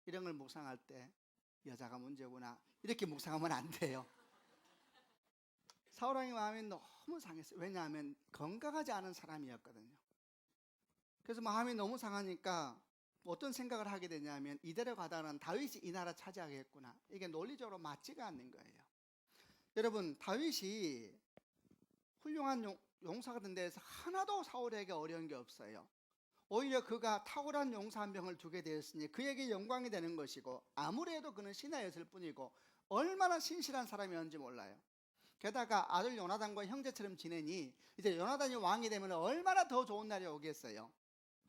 이런 걸 묵상할 때 여자가 문제구나, 이렇게 묵상하면 안 돼요. 사울 왕의 마음이 너무 상했어요. 왜냐하면 건강하지 않은 사람이었거든요. 그래서 마음이 너무 상하니까 어떤 생각을 하게 되냐면, 이대로 가다가는 다윗이 이 나라 차지하겠구나. 이게 논리적으로 맞지가 않는 거예요. 여러분, 다윗이 훌륭한 용사가 된 데에서 하나도 사울에게 어려운 게 없어요. 오히려 그가 탁월한 용사 한 명을 두게 되었으니 그에게 영광이 되는 것이고, 아무래도 그는 신하였을 뿐이고 얼마나 신실한 사람이었는지 몰라요. 게다가 아들 요나단과 형제처럼 지내니 이제 요나단이 왕이 되면 얼마나 더 좋은 날이 오겠어요.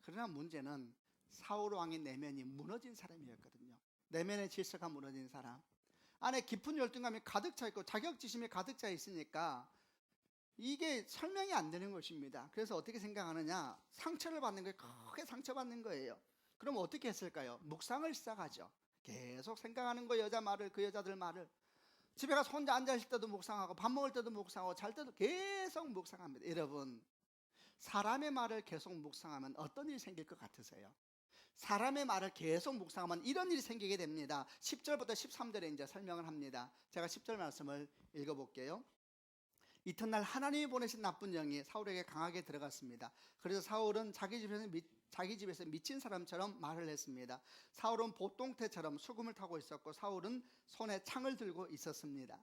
그러나 문제는 사울 왕의 내면이 무너진 사람이었거든요. 내면의 질서가 무너진 사람, 안에 깊은 열등감이 가득 차 있고 자격지심이 가득 차 있으니까 이게 설명이 안 되는 것입니다. 그래서 어떻게 생각하느냐, 상처를 받는 거예요. 크게 상처받는 거예요. 그럼 어떻게 했을까요? 묵상을 시작하죠. 계속 생각하는 거예요. 여자 말을, 그 여자들 말을. 집에 가서 혼자 앉아있을 때도 묵상하고, 밥 먹을 때도 묵상하고, 잘 때도 계속 묵상합니다. 여러분, 사람의 말을 계속 묵상하면 어떤 일이 생길 것 같으세요? 사람의 말을 계속 묵상하면 이런 일이 생기게 됩니다. 10절부터 13절에 이제 설명을 합니다. 제가 10절 말씀을 읽어볼게요. 이튿날 하나님이 보내신 나쁜 영이 사울에게 강하게 들어갔습니다. 그래서 사울은 자기 집에서 미친 사람처럼 말을 했습니다. 사울은 보통태처럼 수금을 타고 있었고, 사울은 손에 창을 들고 있었습니다.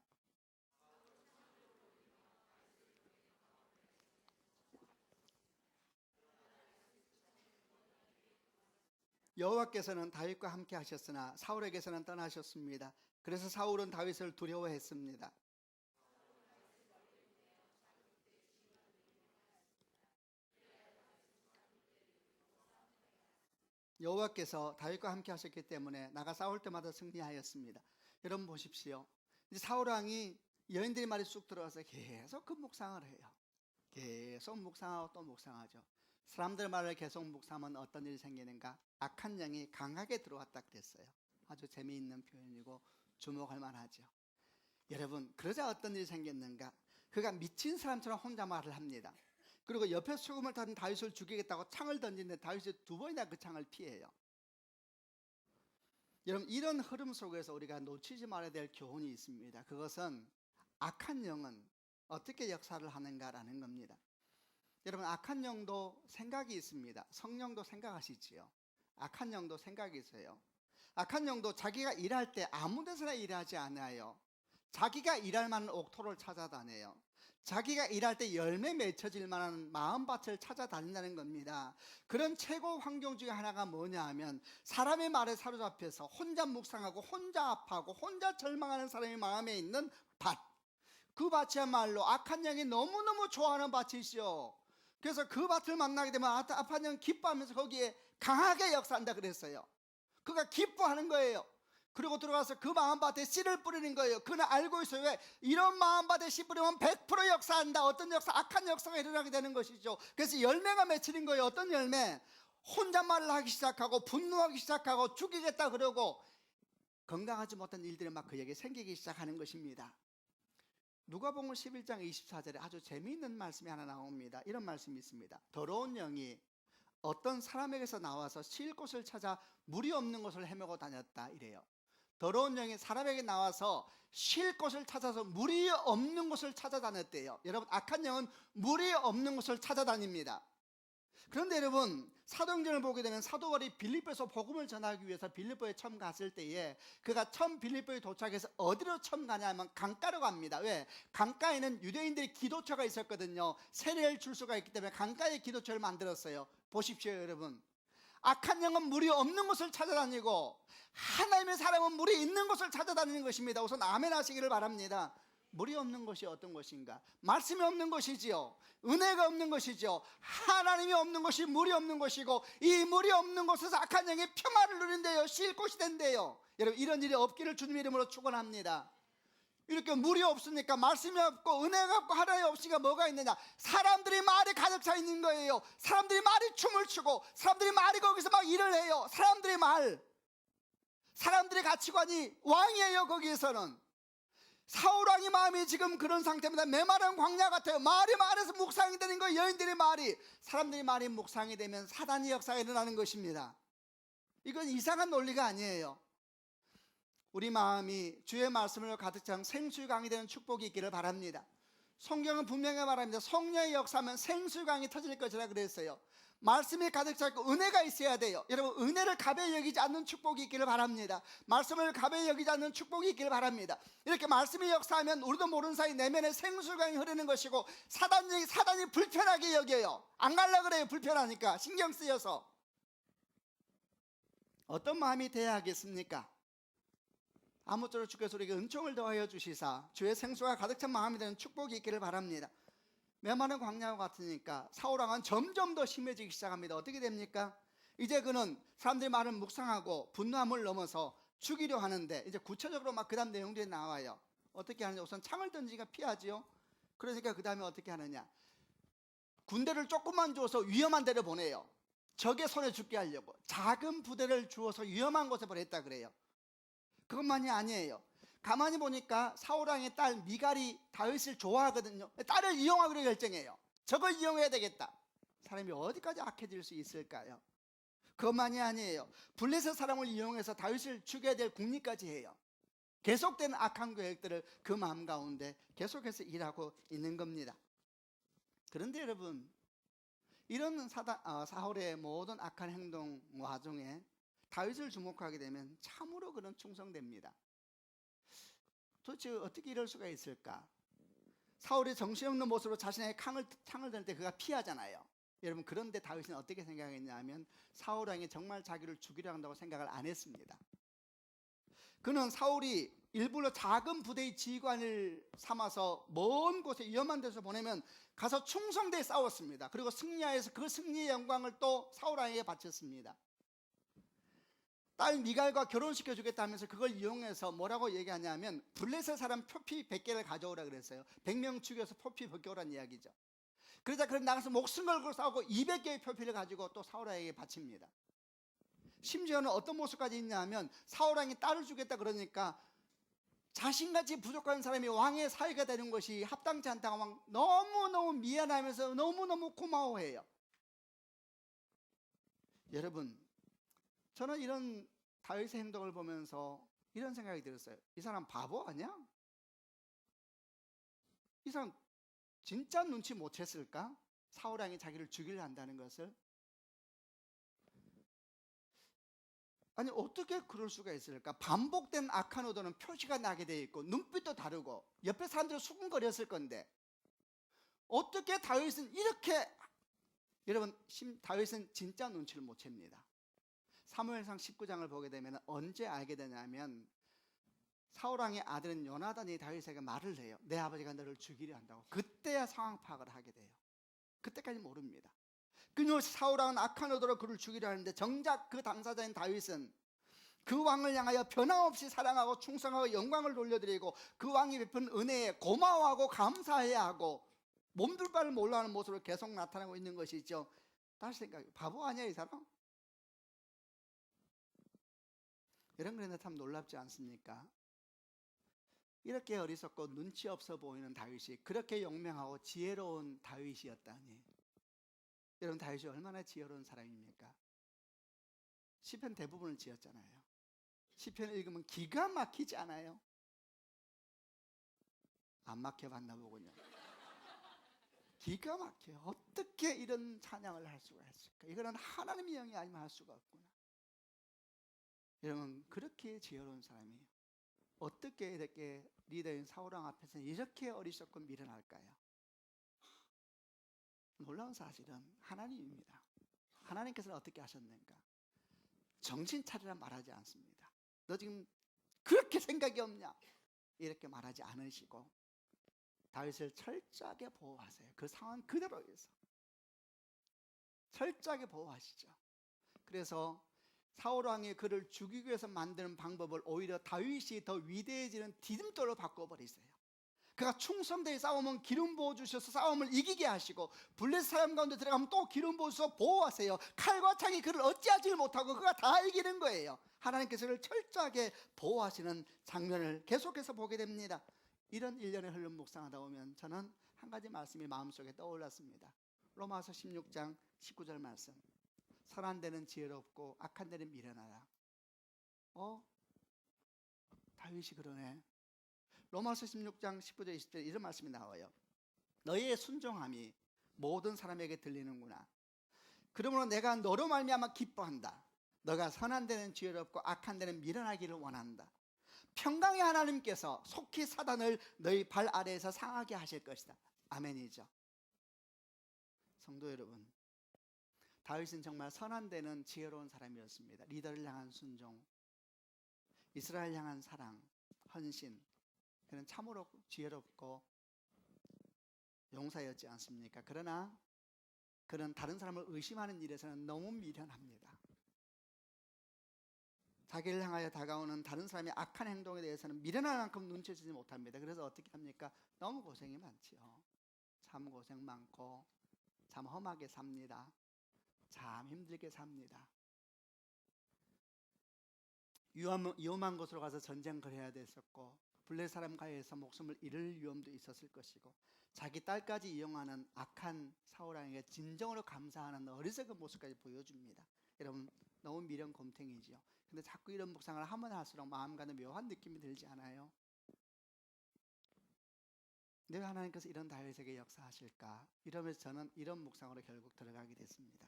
여호와께서는 다윗과 함께 하셨으나 사울에게서는 떠나셨습니다. 그래서 사울은 다윗을 두려워했습니다. 여호와께서 다윗과 함께 하셨기 때문에 나가 싸울 때마다 승리하였습니다. 여러분 보십시오. 이제 사울 왕이 여인들의 말이 쑥 들어와서 계속 그 묵상을 해요. 계속 묵상하고 또 묵상하죠. 사람들 말을 계속 묵상하면 어떤 일이 생기는가? 악한 영이 강하게 들어왔다 그랬어요. 아주 재미있는 표현이고 주목할 만하죠. 여러분, 그러자 어떤 일이 생겼는가? 그가 미친 사람처럼 혼자 말을 합니다. 그리고 옆에 수금을 타는 다윗을 죽이겠다고 창을 던지는데 다윗이 두 번이나 그 창을 피해요. 여러분, 이런 흐름 속에서 우리가 놓치지 말아야 될 교훈이 있습니다. 그것은 악한 영은 어떻게 역사를 하는가라는 겁니다. 여러분, 악한 영도 생각이 있습니다. 성령도 생각하시지요. 악한 영도 생각이 있어요. 악한 영도 자기가 일할 때 아무 데서나 일하지 않아요. 자기가 일할 만한 옥토를 찾아다녀요. 자기가 일할 때 열매 맺혀질 만한 마음밭을 찾아다닌다는 겁니다. 그런 최고 환경 중에 하나가 뭐냐 하면, 사람의 말에 사로잡혀서 혼자 묵상하고 혼자 아파하고 혼자 절망하는 사람의 마음에 있는 밭, 그 밭이야말로 악한 영이 너무너무 좋아하는 밭이시오. 그래서 그 밭을 만나게 되면 악한 영은 기뻐하면서 거기에 강하게 역사한다 그랬어요. 그가 기뻐하는 거예요. 그리고 들어가서 그 마음밭에 씨를 뿌리는 거예요. 그는 알고 있어요. 왜? 이런 마음밭에 씨 뿌리면 100% 역사한다. 어떤 역사? 악한 역사가 일어나게 되는 것이죠. 그래서 열매가 맺히는 거예요. 어떤 열매? 혼잣말을 하기 시작하고 분노하기 시작하고 죽이겠다 그러고 건강하지 못한 일들이 막 그에게 생기기 시작하는 것입니다. 누가복음 11장 24절에 아주 재미있는 말씀이 하나 나옵니다. 이런 말씀이 있습니다. 더러운 영이 어떤 사람에게서 나와서 쉴 곳을 찾아 물이 없는 곳을 헤매고 다녔다 이래요. 더러운 영이 사람에게 나와서 쉴 곳을 찾아서 물이 없는 곳을 찾아다녔대요. 여러분, 악한 영은 물이 없는 곳을 찾아다닙니다. 그런데 여러분, 사도행전을 보게 되면 사도 바울이 빌립보에서 복음을 전하기 위해서 빌립보에 처음 갔을 때에 그가 처음 빌립보에 도착해서 어디로 처음 가냐면 강가로 갑니다. 왜? 강가에는 유대인들이 기도처가 있었거든요. 세례를 줄 수가 있기 때문에 강가에 기도처를 만들었어요. 보십시오 여러분, 악한 영은 물이 없는 곳을 찾아다니고 하나님의 사람은 물이 있는 곳을 찾아다니는 것입니다. 우선 아멘 하시기를 바랍니다. 물이 없는 것이 어떤 것인가? 말씀이 없는 것이지요. 은혜가 없는 것이죠. 하나님이 없는 것이 물이 없는 것이고, 이 물이 없는 곳에서 악한 영이 평화를 누린대요. 쉴 곳이 된대요. 여러분, 이런 일이 없기를 주님의 이름으로 축원합니다. 이렇게 물이 없으니까, 말씀이 없고 은혜가 없고 하나님이 없으니까 뭐가 있느냐? 사람들이 말이 가득 차 있는 거예요. 사람들이 말이 춤을 추고, 사람들이 말이 거기서 막 일을 해요. 사람들의 말, 사람들의 가치관이 왕이에요. 거기에서는 사울 왕의 마음이 지금 그런 상태입니다. 메마른 광야 같아요. 말이 말해서 묵상이 되는 거예요. 여인들의 말이, 사람들이 말이 묵상이 되면 사단의 역사가 일어나는 것입니다. 이건 이상한 논리가 아니에요. 우리 마음이 주의 말씀을 가득 찬 생수강이 되는 축복이 있기를 바랍니다. 성경은 분명히 말합니다. 성령의 역사하면 생수강이 터질 것이라 그랬어요. 말씀이 가득 차 있고 은혜가 있어야 돼요. 여러분, 은혜를 가벼이 여기지 않는 축복이 있기를 바랍니다. 말씀을 가벼이 여기지 않는 축복이 있기를 바랍니다. 이렇게 말씀이 역사하면 우리도 모르는 사이 내면에 생수강이 흐르는 것이고, 사단이 불편하게 여겨요. 안 가려고 그래요. 불편하니까, 신경 쓰여서. 어떤 마음이 돼야 하겠습니까? 아무쪼록 주께서 우리에게 은총을 더하여 주시사 주의 생수가 가득 찬 마음이 되는 축복이 있기를 바랍니다. 메마른 광야와 같으니까 사울 왕은 점점 더 심해지기 시작합니다. 어떻게 됩니까? 이제 그는 사람들이 말을 묵상하고 분노함을 넘어서 죽이려 하는데, 이제 구체적으로 막 그 다음 내용들이 나와요. 어떻게 하느냐? 우선 창을 던지니까 피하지요. 그러니까 그 다음에 어떻게 하느냐? 군대를 조금만 주어서 위험한 데를 보내요. 적의 손에 죽게 하려고 작은 부대를 주어서 위험한 곳에 보냈다 그래요. 그것만이 아니에요. 가만히 보니까 사울 왕의 딸 미갈이 다윗을 좋아하거든요. 딸을 이용하기로 결정해요. 저걸 이용해야 되겠다. 사람이 어디까지 악해질 수 있을까요? 그것만이 아니에요. 블레셋 사람을 이용해서 다윗을 죽여야 될 국리까지 해요. 계속되는 악한 계획들을 그 마음 가운데 계속해서 일하고 있는 겁니다. 그런데 여러분, 이런 사울의 모든 악한 행동 와중에 다윗을 주목하게 되면 참으로 그는 충성됩니다. 도대체 어떻게 이럴 수가 있을까? 사울이 정신없는 모습으로 자신의 창을 들 때 그가 피하잖아요. 여러분, 그런데 다윗은 어떻게 생각했냐면 사울 왕이 정말 자기를 죽이려 한다고 생각을 안 했습니다. 그는 사울이 일부러 작은 부대의 지휘관을 삼아서 먼 곳에 위험한 데서 보내면 가서 충성되게 싸웠습니다. 그리고 승리하여서 그 승리의 영광을 또 사울 왕에게 바쳤습니다. 딸 미갈과 결혼시켜 주겠다면서 그걸 이용해서 뭐라고 얘기하냐면, 블레셋 사람 표피 100개를 가져오라 그랬어요. 100명 죽여서 표피 벗겨오라는 이야기죠. 그러자 그런 나가서 목숨 걸고 싸우고 200개의 표피를 가지고 또 사울 왕에게 바칩니다. 심지어는 어떤 모습까지 있냐면, 사울 왕이 딸을 주겠다 그러니까 자신같이 부족한 사람이 왕의 사위가 되는 것이 합당치 않다고 막 너무너무 미안하면서 너무너무 고마워해요. 여러분, 저는 이런 다윗의 행동을 보면서 이런 생각이 들었어요. 이 사람 바보 아니야? 이 사람 진짜 눈치 못 챘을까? 사울 왕이 자기를 죽이려 한다는 것을. 아니, 어떻게 그럴 수가 있을까? 반복된 악한 의도는 표시가 나게 돼 있고, 눈빛도 다르고, 옆에 사람들은 수군거렸을 건데, 어떻게 다윗은 이렇게, 여러분, 다윗은 진짜 눈치를 못 챕니다. 사무엘상 19장을 보게 되면 언제 알게 되냐면, 사울 왕의 아들인 요나단이 다윗에게 말을 해요. 내 아버지가 너를 죽이려 한다고. 그때야 상황 파악을 하게 돼요. 그때까지 모릅니다. 그녀 사울 왕은 악한 의도로 그를 죽이려 하는데, 정작 그 당사자인 다윗은 그 왕을 향하여 변함없이 사랑하고 충성하고 영광을 돌려드리고, 그 왕이 베푼 은혜에 고마워하고 감사해야 하고, 몸둘 바를 몰라 하는 모습으로 계속 나타나고 있는 것이죠. 다시 생각해, 바보 아니야 이 사람? 이런 그런데 참 놀랍지 않습니까? 이렇게 어리석고 눈치 없어 보이는 다윗이 그렇게 용맹하고 지혜로운 다윗이었다니. 여러분, 다윗이 얼마나 지혜로운 사람입니까? 시편 대부분을 지었잖아요. 시편을 읽으면 기가 막히지 않아요? 안 막혀봤나 보군요. 기가 막혀요. 어떻게 이런 찬양을 할 수가 있을까? 이거는 하나님의 영이 아니면 할 수가 없구나. 여러분, 그렇게 지혜로운 사람이에요. 어떻게 이렇게 리더인 사울 왕 앞에서 이렇게 어리석고 미련할까요? 놀라운 사실은 하나님입니다. 하나님께서는 어떻게 하셨는가? 정신 차리라 말하지 않습니다. 너 지금 그렇게 생각이 없냐? 이렇게 말하지 않으시고, 다윗을 철저하게 보호하세요. 그 상황 그대로에서 철저하게 보호하시죠. 그래서 사울 왕이 그를 죽이기 위해서 만드는 방법을 오히려 다윗이 더 위대해지는 디딤돌로 바꿔버리세요. 그가 충성되게 싸우면 기름 부어주셔서 싸움을 이기게 하시고, 블레셋 사람 가운데 들어가면 또 기름 부어서 보호하세요. 칼과 창이 그를 어찌하지 못하고 그가 다 이기는 거예요. 하나님께서 그를 철저하게 보호하시는 장면을 계속해서 보게 됩니다. 이런 일련의 흐름 묵상하다 보면 저는 한 가지 말씀이 마음속에 떠올랐습니다. 로마서 16장 19절 말씀. 선한 데는 지혜롭고 악한 데는 미련하라. 다윗이 그러네. 로마서 16장 19절 20절 이런 말씀이 나와요. 너희의 순종함이 모든 사람에게 들리는구나. 그러므로 내가 너로 말미암아 기뻐한다. 너가 선한 데는 지혜롭고 악한 데는 미련하기를 원한다. 평강의 하나님께서 속히 사단을 너희 발 아래에서 상하게 하실 것이다. 아멘이죠. 성도 여러분, 다윗은 정말 선한 데는 지혜로운 사람이었습니다. 리더를 향한 순종, 이스라엘 향한 사랑, 헌신, 그는 참으로 지혜롭고 용사였지 않습니까? 그러나 그는 다른 사람을 의심하는 일에서는 너무 미련합니다. 자기를 향하여 다가오는 다른 사람의 악한 행동에 대해서는 미련할 만큼 눈치채지 못합니다. 그래서 어떻게 합니까? 너무 고생이 많지요. 참 고생 많고 참 험하게 삽니다. 참 힘들게 삽니다. 위험한 곳으로 가서 전쟁을 해야 됐었고, 블레 사람과에서 목숨을 잃을 위험도 있었을 것이고, 자기 딸까지 이용하는 악한 사울 왕에게 진정으로 감사하는 어리석은 모습까지 보여줍니다. 여러분, 너무 미련 곰탱이지요. 근데 자꾸 이런 묵상을 하면 할수록 마음 가는 묘한 느낌이 들지 않아요? 왜 하나님께서 이런 다윗에게 역사하실까? 이러면서 저는 이런 묵상으로 결국 들어가게 됐습니다.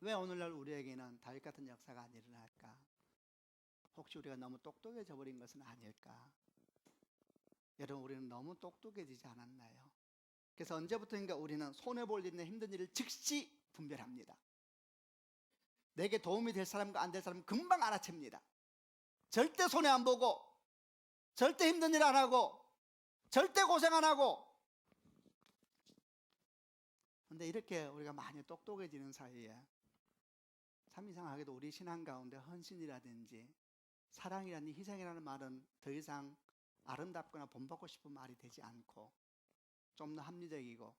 왜 오늘날 우리에게는 다윗 같은 역사가 안 일어날까? 혹시 우리가 너무 똑똑해져 버린 것은 아닐까? 여러분, 우리는 너무 똑똑해지지 않았나요? 그래서 언제부터인가 우리는 손해볼 일이나 힘든 일을 즉시 분별합니다. 내게 도움이 될 사람과 안 될 사람은 금방 알아챕니다. 절대 손해 안 보고, 절대 힘든 일 안 하고, 절대 고생 안 하고. 근데 이렇게 우리가 많이 똑똑해지는 사이에 참 이상하게도 우리 신앙 가운데 헌신이라든지 사랑이라든지 희생이라는 말은 더 이상 아름답거나 본받고 싶은 말이 되지 않고, 좀 더 합리적이고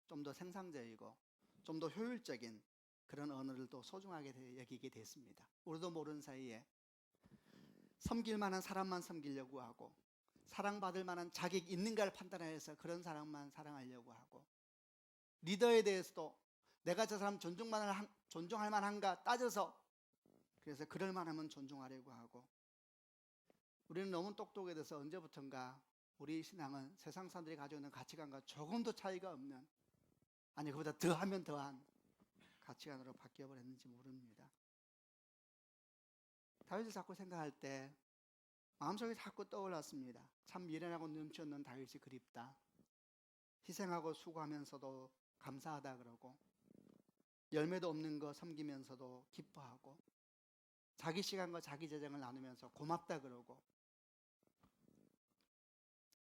좀 더 생산적이고 좀 더 효율적인 그런 언어를 또 소중하게 여기게 됐습니다. 우리도 모르는 사이에 섬길 만한 사람만 섬기려고 하고, 사랑받을 만한 자격 있는가를 판단해서 그런 사람만 사랑하려고 하고, 리더에 대해서도 내가 저 사람 존중할 만한가 따져서 그래서 그럴 만하면 존중하려고 하고, 우리는 너무 똑똑해져서 언제부턴가 우리 신앙은 세상 사람들이 가지고 있는 가치관과 조금도 차이가 없는, 아니 그보다 더하면 더한 가치관으로 바뀌어버렸는지 모릅니다. 다윗을 자꾸 생각할 때 마음속에 자꾸 떠올랐습니다. 참 미련하고 눈치 없는 다윗이 그립다. 희생하고 수고하면서도 감사하다 그러고, 열매도 없는 거 섬기면서도 기뻐하고, 자기 시간과 자기 재정을 나누면서 고맙다 그러고,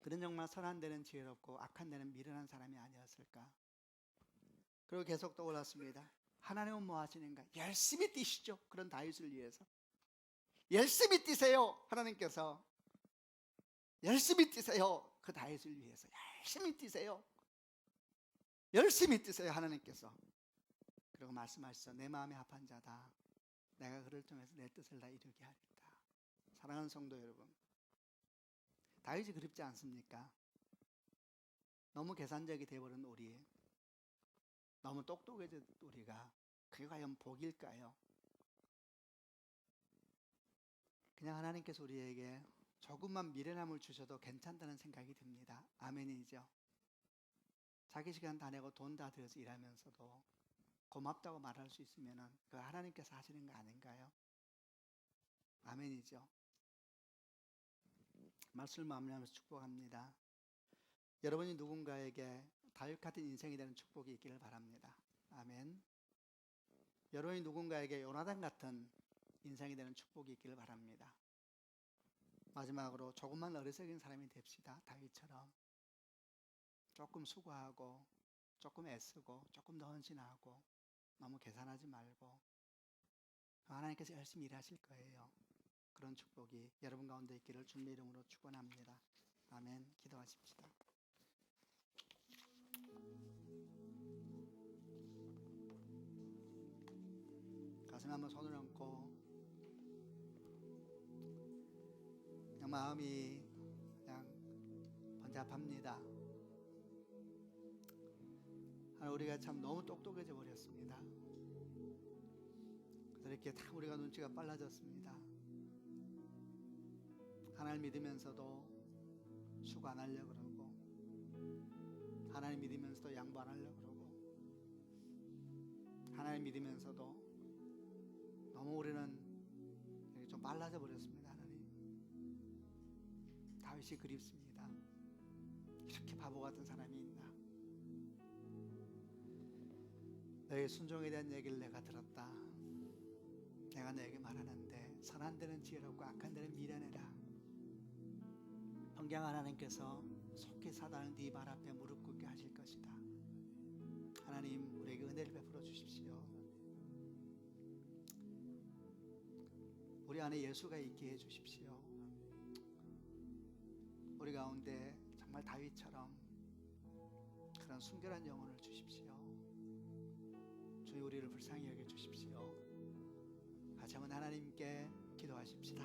그는 정말 선한 데는 지혜롭고 악한 데는 미련한 사람이 아니었을까. 그리고 계속 떠올랐습니다. 하나님은 뭐 하시는가? 열심히 뛰시죠. 그런 다윗을 위해서 열심히 뛰세요. 하나님께서 열심히 뛰세요. 그 다윗을 위해서 열심히 뛰세요. 열심히 뛰세요. 하나님께서. 그리고 말씀하시죠. 내 마음에 합한 자다. 내가 그를 통해서 내 뜻을 다 이루게 하리다. 사랑하는 성도 여러분, 다윗이 그립지 않습니까? 너무 계산적이 되어버린 우리, 너무 똑똑해진 우리가 그게 과연 복일까요? 그냥 하나님께서 우리에게 조금만 미련함을 주셔도 괜찮다는 생각이 듭니다. 아멘이죠. 자기 시간 다 내고 돈 다 들여서 일하면서도 고맙다고 말할 수 있으면 그 하나님께서 하시는 거 아닌가요? 아멘이죠. 말씀을 마무리하면서 축복합니다. 여러분이 누군가에게 다윗 같은 인생이 되는 축복이 있기를 바랍니다. 아멘. 여러분이 누군가에게 요나단 같은 인생이 되는 축복이 있기를 바랍니다. 마지막으로 조금만 어리석은 사람이 됩시다. 다윗처럼. 조금 수고하고 조금 애쓰고 조금 더 헌신하고 너무 계산하지 말고 하나님께서 열심히 일하실 거예요. 그런 축복이 여러분 가운데 있기를 주님의 이름으로 축원합니다. 아멘. 기도하십시다. 가슴에 한번 손을 얹고 그냥 마음이 그냥 번잡합니다. 우리가 참 너무 똑똑해져 버렸습니다. 그래서 이렇게 다 우리가 눈치가 빨라졌습니다. 하나님 믿으면서도 수고 안 하려고 그러고, 하나님 믿으면서도 양보 안 하려고 그러고, 하나님 믿으면서도 너무 우리는 좀 빨라져 버렸습니다. 하나님, 다윗이 그립습니다. 이렇게 바보 같은 사람이 있나? 너의 순종에 대한 얘기를 내가 들었다. 내가 너에게 말하는데 선한 데는 지혜롭고 악한 데는 미련해라. 평강 하나님께서 속히 사단을 네 발 앞에 무릎 꿇게 하실 것이다. 하나님, 우리에게 은혜를 베풀어 주십시오. 우리 안에 예수가 있게 해 주십시오. 우리 가운데 정말 다윗처럼 그런 순결한 영혼을 주십시오. 주여, 우리를 불쌍히 여겨 주십시오. 같이 한번 하나님께 기도하십시다.